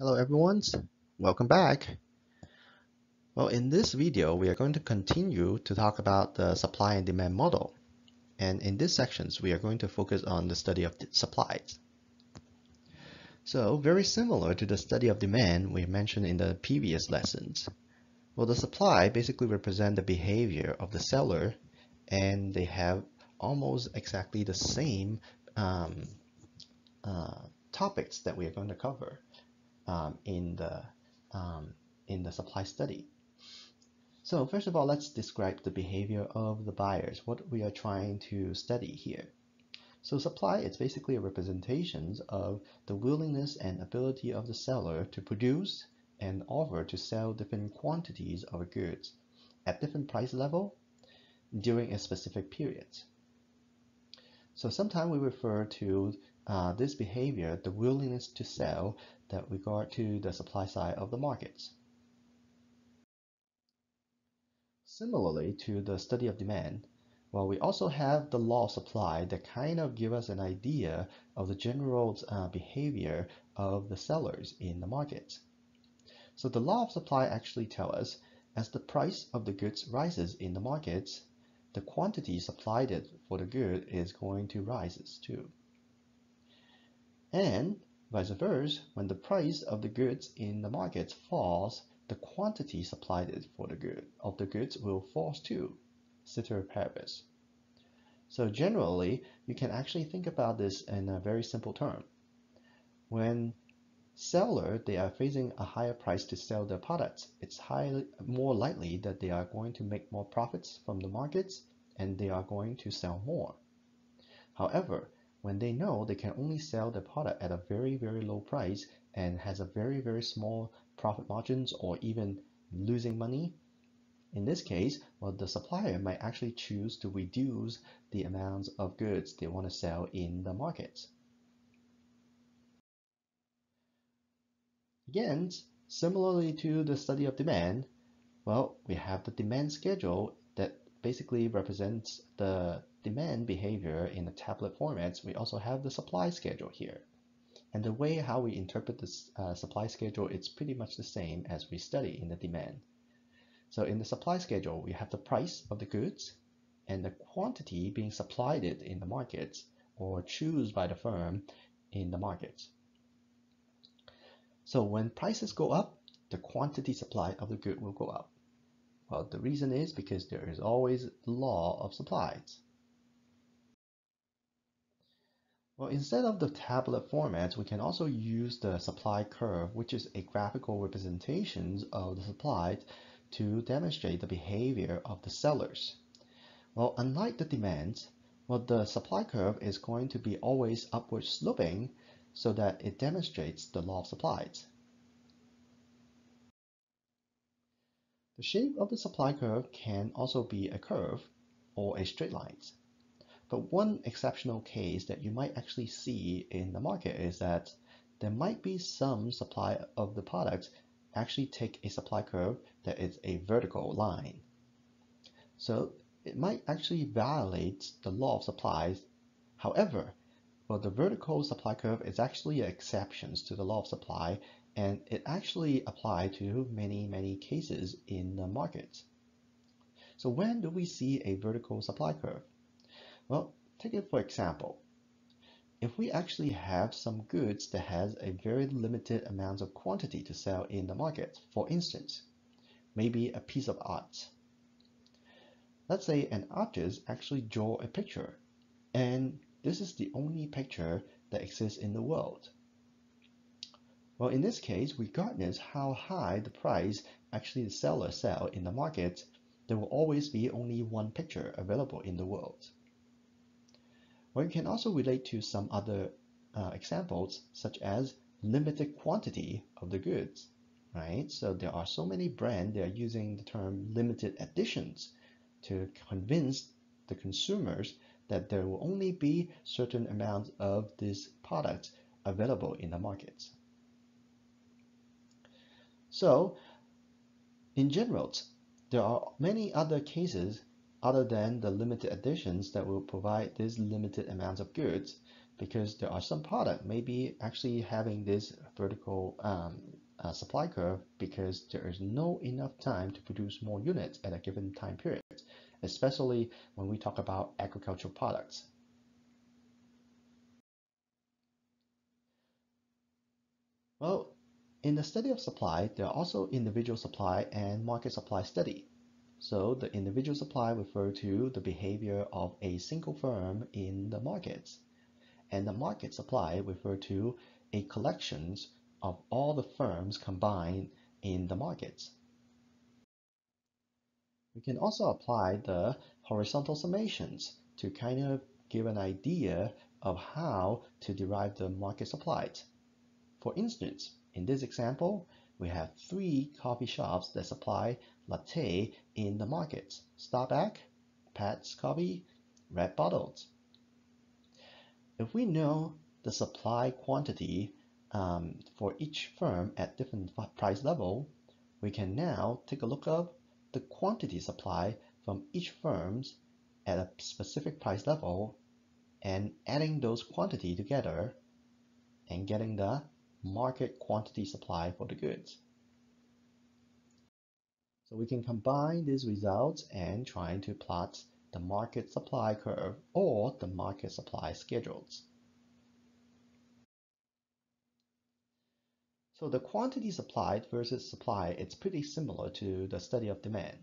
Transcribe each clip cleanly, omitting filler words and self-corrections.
Hello everyone, welcome back. Well, in this video, we are going to continue to talk about the supply and demand model. And in these sections, we are going to focus on the study of supplies. So very similar to the study of demand we mentioned in the previous lessons. Well, the supply basically represent the behavior of the seller, and they have almost exactly the same topics that we are going to cover in the supply study. So first of all, let's describe the behavior of the buyers, what we are trying to study here. So supply is basically a representation of the willingness and ability of the seller to produce and offer to sell different quantities of goods at different price level during a specific period. So sometimes we refer to this behavior, the willingness to sell, that regard to the supply side of the markets. Similarly to the study of demand, well, we also have the law of supply that kind of give us an idea of the general behavior of the sellers in the market. So the law of supply actually tells us as the price of the goods rises in the markets, the quantity supplied for the good is going to rise too. And vice versa, when the price of the goods in the market falls, the quantity supplied for the goods will fall too, ceteris paribus. So generally, you can actually think about this in a very simple term. When seller they are facing a higher price to sell their products, it's more likely that they are going to make more profits from the markets and they are going to sell more. However, when they know they can only sell their product at a very, very low price and has a very, very small profit margins or even losing money, in this case, well, the supplier might actually choose to reduce the amounts of goods they want to sell in the market. Again, similarly to the study of demand, well, we have the demand schedule that basically represents the demand behavior in the tablet formats. We also have the supply schedule here. And the way how we interpret this supply schedule, it's pretty much the same as we study in the demand. So in the supply schedule, we have the price of the goods and the quantity being supplied in the markets or chosen by the firm in the markets. So when prices go up, the quantity supplied of the good will go up. Well, the reason is because there is always the law of supplies. Well, instead of the tablet formats, we can also use the supply curve, which is a graphical representation of the supply to demonstrate the behavior of the sellers. Well, unlike the demands, well, the supply curve is going to be always upward sloping so that it demonstrates the law of supplies. The shape of the supply curve can also be a curve or a straight line. But one exceptional case that you might actually see in the market is that there might be some supply of the products actually take a supply curve that is a vertical line. So it might actually violate the law of supplies. However, well, the vertical supply curve is actually exceptions to the law of supply, and it actually applies to many, many cases in the market. So when do we see a vertical supply curve? Well, take it for example. If we actually have some goods that has a very limited amount of quantity to sell in the market, for instance, maybe a piece of art. Let's say an artist actually draw a picture, and this is the only picture that exists in the world. Well, in this case, regardless how high the price actually the seller sell in the market, there will always be only one picture available in the world. Well, you can also relate to some other examples, such as limited quantity of the goods, right? So there are so many brands that are using the term limited editions to convince the consumers that there will only be certain amounts of this product available in the markets. So, in general, there are many other cases other than the limited editions that will provide this limited amounts of goods, because there are some product maybe actually having this vertical supply curve because there is no enough time to produce more units at a given time period, especially when we talk about agricultural products. Well, in the study of supply, there are also individual supply and market supply study. So the individual supply refers to the behavior of a single firm in the markets, and the market supply refers to a collections of all the firms combined in the markets. We can also apply the horizontal summations to kind of give an idea of how to derive the market supplies. For instance, in this example, we have three coffee shops that supply latte in the markets: Starbucks, Pat's Coffee, Red Bottles. If we know the supply quantity for each firm at different price level, we can now take a look at the quantity supply from each firms at a specific price level and adding those quantity together and getting the market quantity supply for the goods. So we can combine these results and try to plot the market supply curve or the market supply schedules. So the quantity supplied versus supply, it's pretty similar to the study of demand.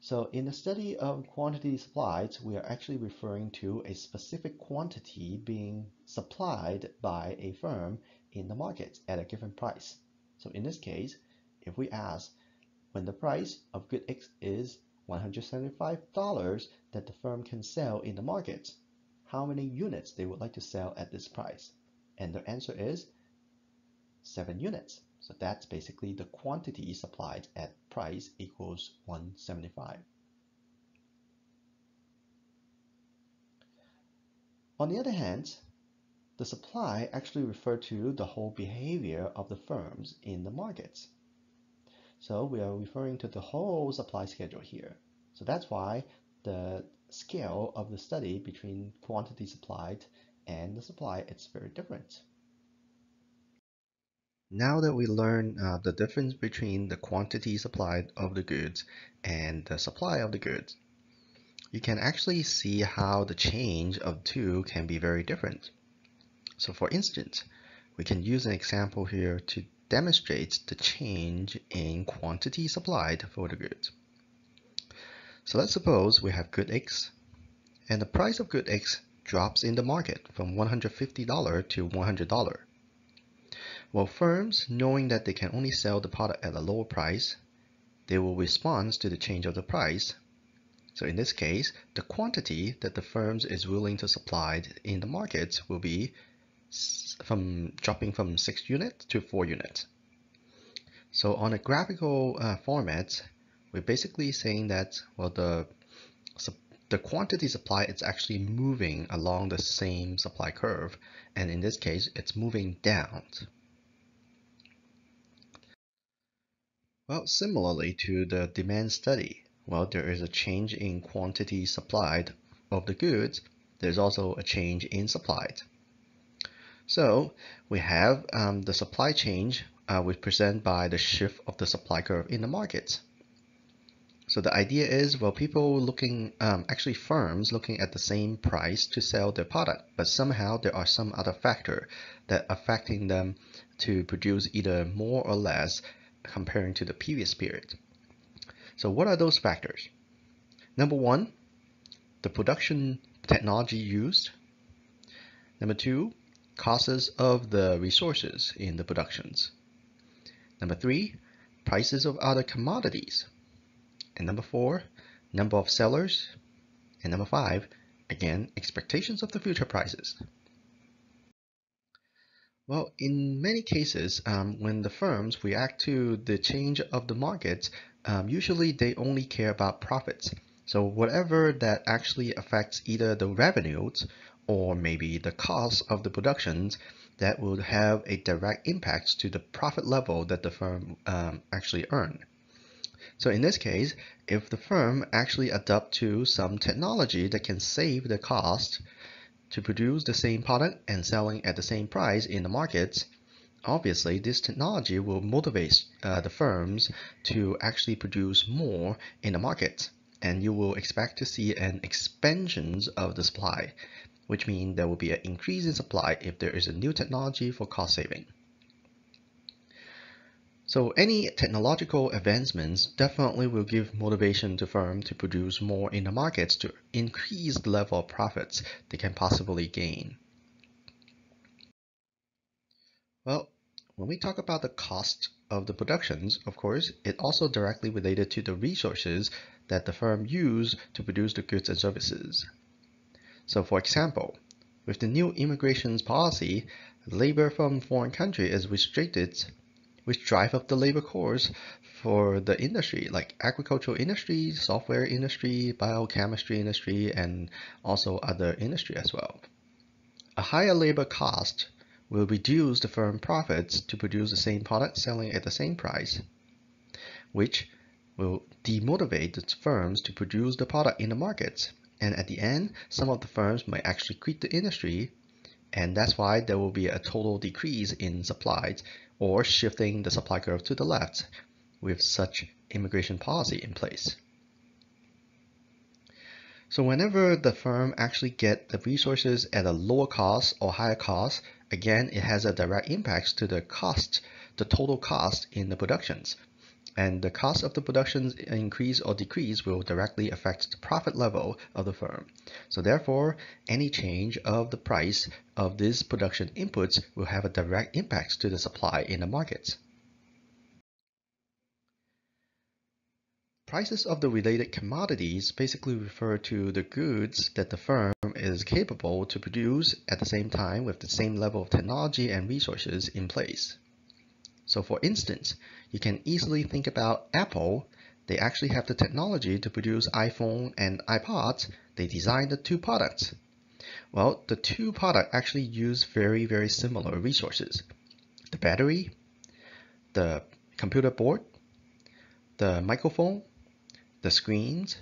So in the study of quantity supplied, we are actually referring to a specific quantity being supplied by a firm in the market at a given price. So in this case, if we ask when the price of good X is $175 that the firm can sell in the market, how many units they would like to sell at this price? And the answer is 7 units. So that's basically the quantity supplied at price equals 175. On the other hand, the supply actually refer to the whole behavior of the firms in the markets. So we are referring to the whole supply schedule here. So that's why the scale of the study between quantity supplied and the supply, it's very different. Now that we learn the difference between the quantity supplied of the goods and the supply of the goods, you can actually see how the change of two can be very different. So for instance, we can use an example here to demonstrate the change in quantity supplied for the goods. So let's suppose we have good X, and the price of good X drops in the market from $150 to $100. Well, firms, knowing that they can only sell the product at a lower price, they will respond to the change of the price. So in this case, the quantity that the firms is willing to supply in the markets will be dropping from 6 units to 4 units. So on a graphical format, we're basically saying that, well, the quantity supply is actually moving along the same supply curve, and in this case, it's moving down. Well, similarly to the demand study, well, there is a change in quantity supplied of the goods. There's also a change in supplied. So we have the supply change represented by the shift of the supply curve in the market. So the idea is, well, people looking, actually firms looking at the same price to sell their product, but somehow there are some other factor that affecting them to produce either more or less comparing to the previous period. So what are those factors? Number one, the production technology used. Number two, costs of the resources in the productions. Number three, prices of other commodities. And number four, number of sellers. And number five, again, expectations of the future prices. Well, in many cases, when the firms react to the change of the markets, usually they only care about profits. So whatever that actually affects either the revenues or maybe the cost of the productions, that will have a direct impact to the profit level that the firm actually earn. So in this case, if the firm actually adopt to some technology that can save the cost to produce the same product and selling at the same price in the markets, Obviously, this technology will motivate the firms to actually produce more in the market, and you will expect to see an expansion of the supply, which means there will be an increase in supply if there is a new technology for cost saving. So any technological advancements definitely will give motivation to firms to produce more in the markets to increase the level of profits they can possibly gain. Well, when we talk about the cost of the productions, of course, it also directly related to the resources that the firm use to produce the goods and services. So for example, with the new immigration policy, labor from foreign countries is restricted, which drive up the labor costs for the industry, like agricultural industry, software industry, biochemistry industry, and also other industry as well. A higher labor cost will reduce the firm profits to produce the same product selling at the same price, which will demotivate the firms to produce the product in the markets. And at the end, some of the firms might actually quit the industry, and that's why there will be a total decrease in supplies or shifting the supply curve to the left with such immigration policy in place. So whenever the firm actually get the resources at a lower cost or higher cost, again, it has a direct impact to the cost, the total cost in the productions. And the cost of the productions increase or decrease will directly affect the profit level of the firm. So therefore, any change of the price of these production inputs will have a direct impact to the supply in the markets. Prices of the related commodities basically refer to the goods that the firm is capable to produce at the same time with the same level of technology and resources in place. So for instance, you can easily think about Apple. They actually have the technology to produce iPhone and iPods. They designed the two products. Well, the two products actually use very, very similar resources. The battery, the computer board, the microphone, the screens,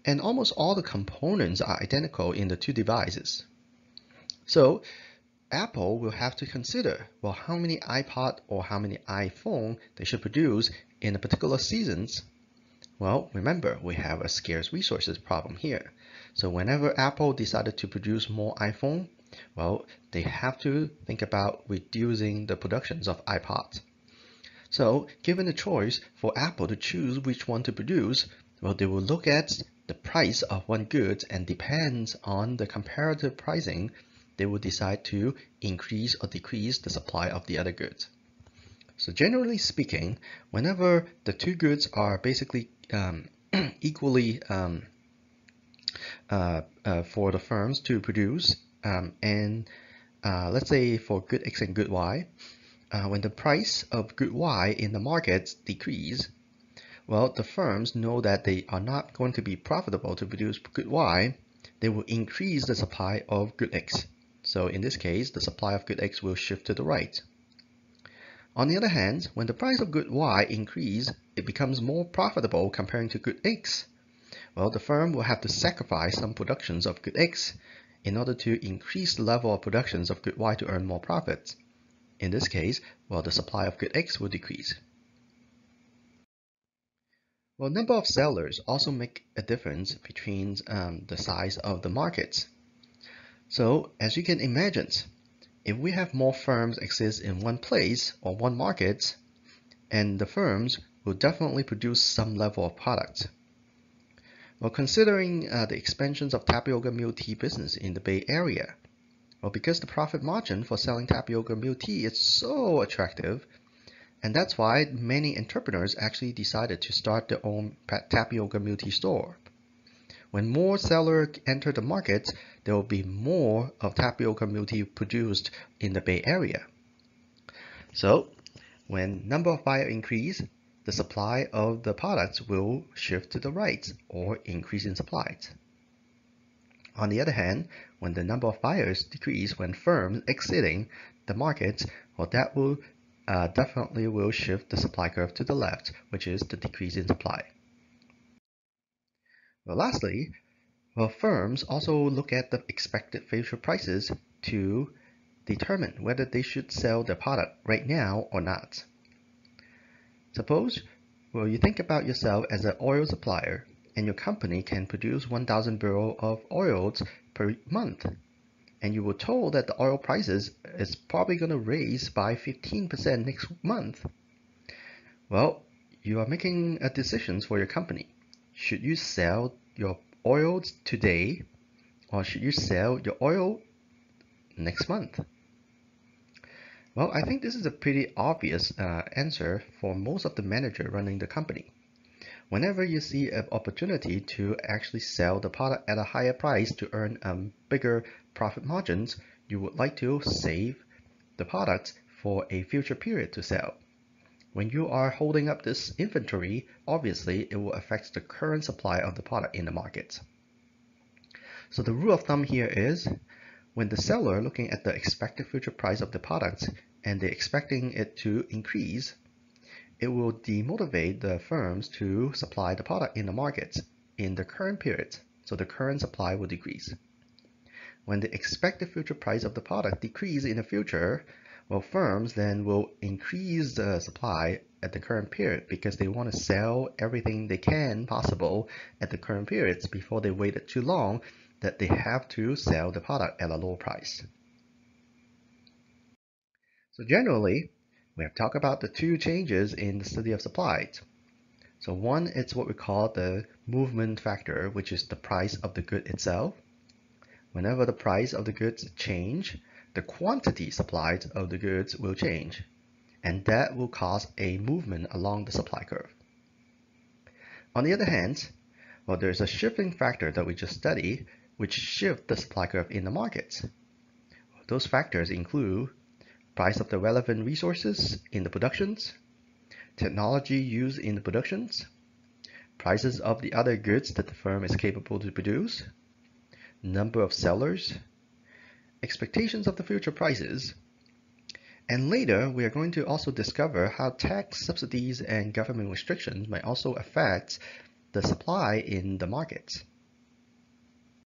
and almost all the components are identical in the two devices. So Apple will have to consider, well, how many iPod or how many iPhone they should produce in a particular seasons. Well, remember, we have a scarce resources problem here. So whenever Apple decided to produce more iPhone, well, they have to think about reducing the productions of iPods. So given the choice for Apple to choose which one to produce, well, they will look at the price of one good, and depends on the comparative pricing, they will decide to increase or decrease the supply of the other goods. So generally speaking, whenever the two goods are basically equally for the firms to produce, and let's say for good X and good Y, when the price of good Y in the markets decrease, well, the firms know that they are not going to be profitable to produce good Y. They will increase the supply of good X. So in this case, the supply of good X will shift to the right. On the other hand, when the price of good Y increase, it becomes more profitable comparing to good X. Well, the firm will have to sacrifice some productions of good X in order to increase the level of productions of good Y to earn more profits. In this case, well, the supply of good X will decrease. Well, number of sellers also make a difference between the size of the markets. So as you can imagine, if we have more firms exist in one place or one market, and the firms will definitely produce some level of product. Well, considering the expansions of tapioca milk tea business in the Bay Area, well, because the profit margin for selling tapioca milk tea is so attractive, and that's why many entrepreneurs actually decided to start their own tapioca milk tea store. When more sellers enter the market, there will be more of tapioca milk tea produced in the Bay Area. So, when number of buyers increase, the supply of the products will shift to the right or increase in supply. On the other hand, when the number of buyers decrease when firms exiting the market, well, that will definitely will shift the supply curve to the left, which is the decrease in supply. Well, lastly, well, firms also look at the expected future prices to determine whether they should sell their product right now or not. Suppose, you think about yourself as an oil supplier, and your company can produce 1,000 barrels of oils per month, and you were told that the oil prices is probably going to raise by 15% next month. Well, you are making a decision for your company. Should you sell your oils today, or should you sell your oil next month? Well, I think this is a pretty obvious answer for most of the manager running the company. Whenever you see an opportunity to actually sell the product at a higher price to earn bigger profit margins, you would like to save the products for a future period to sell. When you are holding up this inventory, obviously it will affect the current supply of the product in the market. So the rule of thumb here is, when the seller looking at the expected future price of the products and they're expecting it to increase, it will demotivate the firms to supply the product in the market in the current period, so the current supply will decrease. When the expected future price of the product decrease in the future, well, firms then will increase the supply at the current period because they want to sell everything they can possible at the current periods before they waited too long that they have to sell the product at a lower price. So generally, we have talked about the two changes in the study of supply. So one is what we call the movement factor, which is the price of the good itself. Whenever the price of the goods change, the quantity supplied of the goods will change, and that will cause a movement along the supply curve. On the other hand, well, there's a shifting factor that we just studied, which shift the supply curve in the markets. Those factors include price of the relevant resources in the productions, technology used in the productions, prices of the other goods that the firm is capable to produce, number of sellers, expectations of the future prices, and later we are going to also discover how tax subsidies and government restrictions might also affect the supply in the markets.